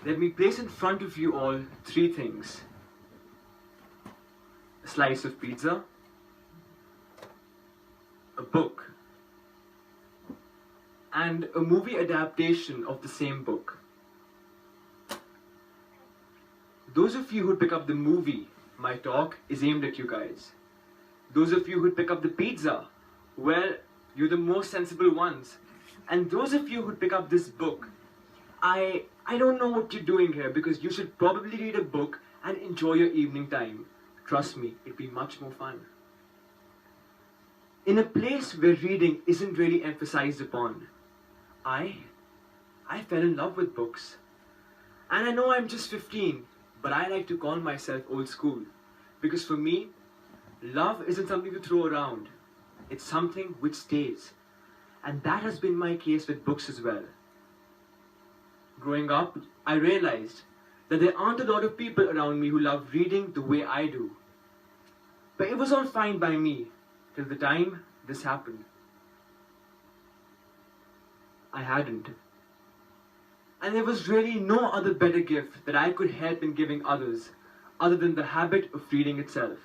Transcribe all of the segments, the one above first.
let me place in front of you all three things: a slice of pizza, a book, and a movie adaptation of the same book. Those of you who pick up the movie, my talk is aimed at you guys. Those of you who pick up the pizza, well, you're the most sensible ones. And those of you who pick up this book, I don't know what you're doing here, because you should probably read a book and enjoy your evening time. Trust me, it'd be much more fun. In a place where reading isn't really emphasized upon, I fell in love with books. And I know I'm just 15, but I like to call myself old school. Because for me, love isn't something to throw around. It's something which stays. And that has been my case with books as well. Growing up, I realized that there aren't a lot of people around me who love reading the way I do. But it was all fine by me, till the time this happened. I hadn't. And there was really no other better gift that I could help in giving others, other than the habit of reading itself.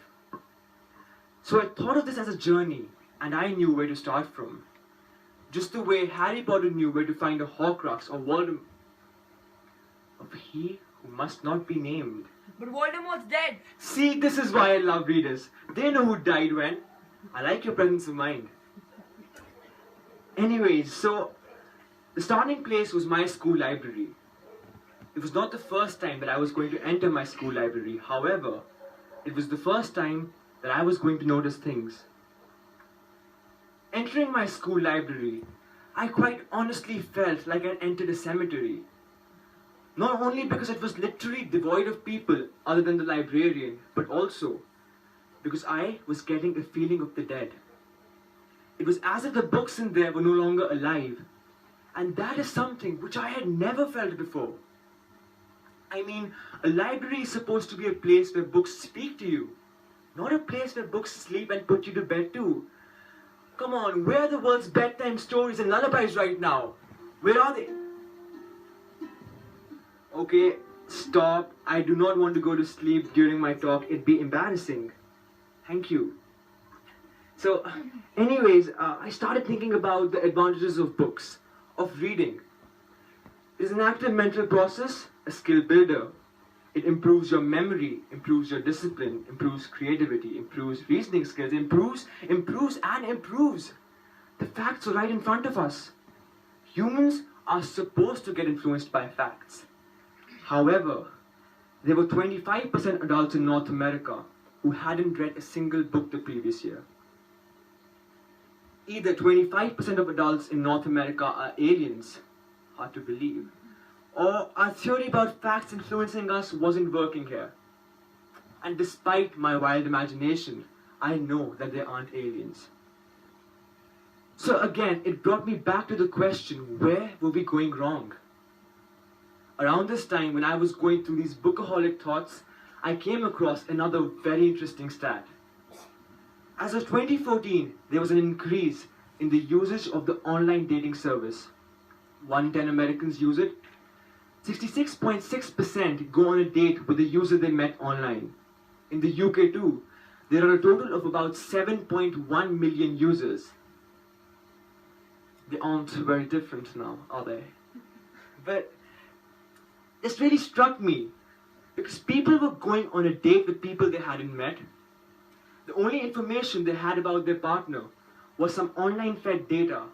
So I thought of this as a journey, and I knew where to start from. Just the way Harry Potter knew where to find a Horcrux or Voldemort, of he who must not be named. But Voldemort's dead. See, this is why I love readers. They know who died when. I like your presence of mind. Anyways, so the starting place was my school library. It was not the first time that I was going to enter my school library. However, it was the first time that I was going to notice things. Entering my school library, I quite honestly felt like I entered a cemetery. Not only because it was literally devoid of people other than the librarian, but also because I was getting a feeling of the dead. It was as if the books in there were no longer alive. And that is something which I had never felt before. I mean, a library is supposed to be a place where books speak to you, not a place where books sleep and put you to bed too. Come on, where are the world's bedtime stories and lullabies right now? Where are they? Okay, stop. I do not want to go to sleep during my talk. It'd be embarrassing. Thank you. So, anyways, I started thinking about the advantages of books, of reading. It is an active mental process, a skill builder. It improves your memory, improves your discipline, improves creativity, improves reasoning skills, improves. The facts are right in front of us. Humans are supposed to get influenced by facts. However, there were 25% adults in North America who hadn't read a single book the previous year. Either 25% of adults in North America are aliens, hard to believe, or our theory about facts influencing us wasn't working here. And despite my wild imagination, I know that there aren't aliens. So again, it brought me back to the question, where were we going wrong? Around this time, when I was going through these bookaholic thoughts, I came across another very interesting stat. As of 2014, there was an increase in the usage of the online dating service. 1 in 10 Americans use it. 66.6% go on a date with the user they met online. In the UK too, there are a total of about 7.1 million users. They aren't very different now, are they? But this really struck me, because people were going on a date with people they hadn't met. The only information they had about their partner was some online fed data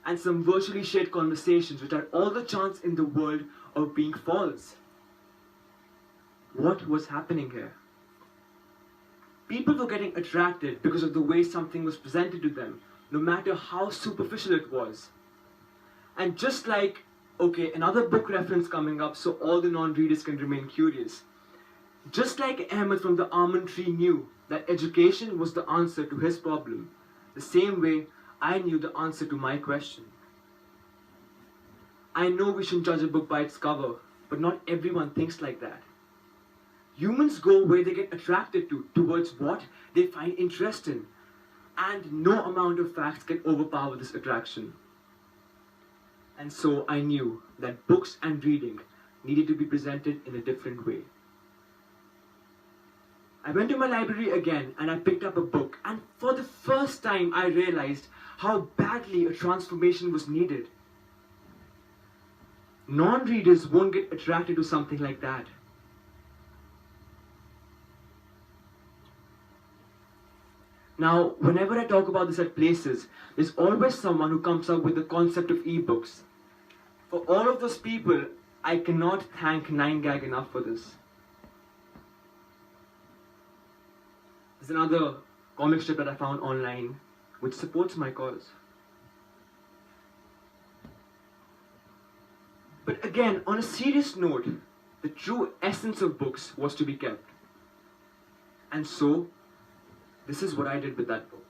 and some virtually shared conversations which had all the chance in the world of being false. What was happening here? People were getting attracted because of the way something was presented to them, no matter how superficial it was. And just like, okay, another book reference coming up so all the non-readers can remain curious. Just like Ahmed from the almond tree knew that education was the answer to his problem, the same way I knew the answer to my question. I know we shouldn't judge a book by its cover, but not everyone thinks like that. Humans go where they get attracted to, towards what they find interest in, and no amount of facts can overpower this attraction. And so I knew that books and reading needed to be presented in a different way. I went to my library again and I picked up a book, and for the first time I realized how badly a transformation was needed. Non-readers won't get attracted to something like that. Now, whenever I talk about this at places, there's always someone who comes up with the concept of ebooks. For all of those people, I cannot thank 9gag enough for this. There's another comic strip that I found online which supports my cause. But again, on a serious note, the true essence of books was to be kept. And so, this is what I did with that book.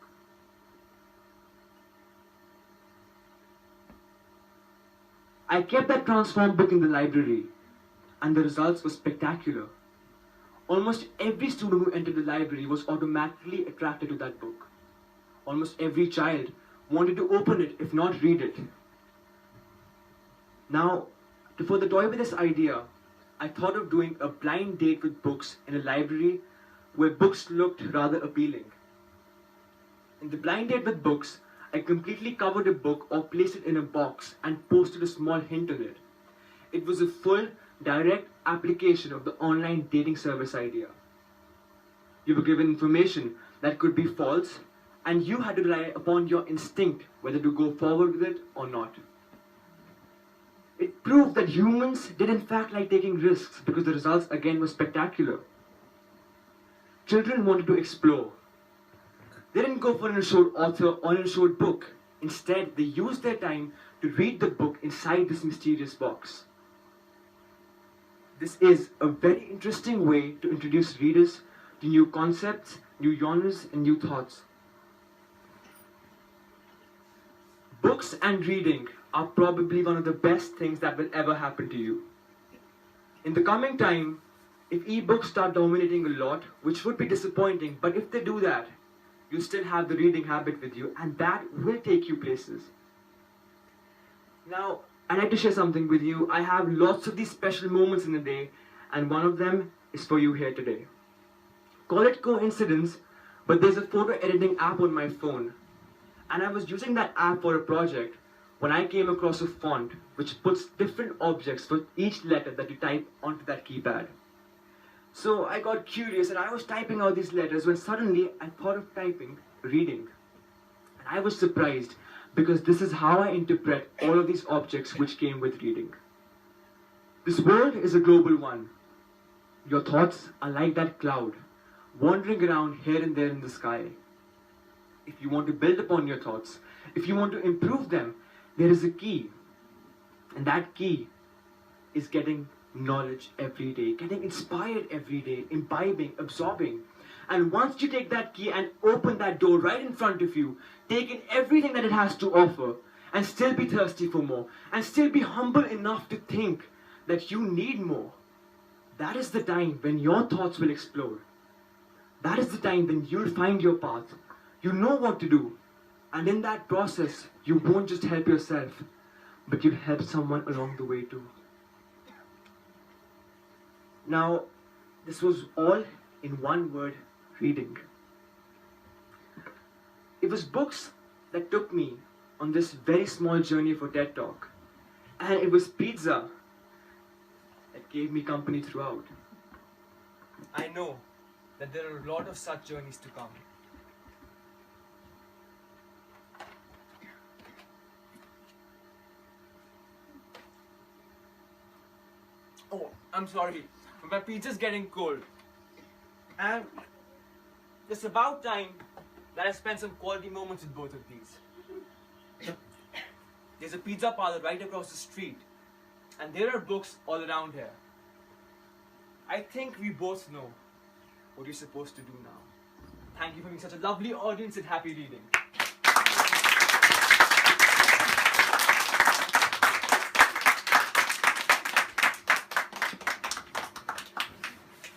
I kept that transformed book in the library, and the results were spectacular. Almost every student who entered the library was automatically attracted to that book. Almost every child wanted to open it, if not read it. Now, to further toy with this idea, I thought of doing a blind date with books in a library where books looked rather appealing. In the blind date with books, I completely covered a book or placed it in a box and posted a small hint on it. It was a full, direct application of the online dating service idea. You were given information that could be false, and you had to rely upon your instinct whether to go forward with it or not. It proved that humans did in fact like taking risks because the results again were spectacular. Children wanted to explore. They didn't go for an assured author or an assured book. Instead, they used their time to read the book inside this mysterious box. This is a very interesting way to introduce readers to new concepts, new genres, and new thoughts. Books and reading are probably one of the best things that will ever happen to you. In the coming time, if ebooks start dominating a lot, which would be disappointing, but if they do that, you still have the reading habit with you, and that will take you places. Now, I'd like to share something with you. I have lots of these special moments in the day, and one of them is for you here today. Call it coincidence, but there's a photo editing app on my phone, and I was using that app for a project when I came across a font which puts different objects for each letter that you type onto that keypad. So I got curious and I was typing out these letters when suddenly I thought of typing reading. And I was surprised because this is how I interpret all of these objects which came with reading. This world is a global one. Your thoughts are like that cloud, wandering around here and there in the sky. If you want to build upon your thoughts, if you want to improve them, there is a key. And that key is getting knowledge every day, getting inspired every day, imbibing, absorbing. And once you take that key and open that door right in front of you, take in everything that it has to offer, and still be thirsty for more, and still be humble enough to think that you need more, that is the time when your thoughts will explode. That is the time when you'll find your path. You know what to do. And in that process, you won't just help yourself, but you'll help someone along the way too. Now, this was all in one word, reading. It was books that took me on this very small journey for TED Talk. And it was pizza that gave me company throughout. I know that there are a lot of such journeys to come. Oh, I'm sorry, but my pizza's getting cold. And it's about time that I spend some quality moments with both of these. There's a pizza parlor right across the street, and there are books all around here. I think we both know what you're supposed to do now. Thank you for being such a lovely audience and happy reading.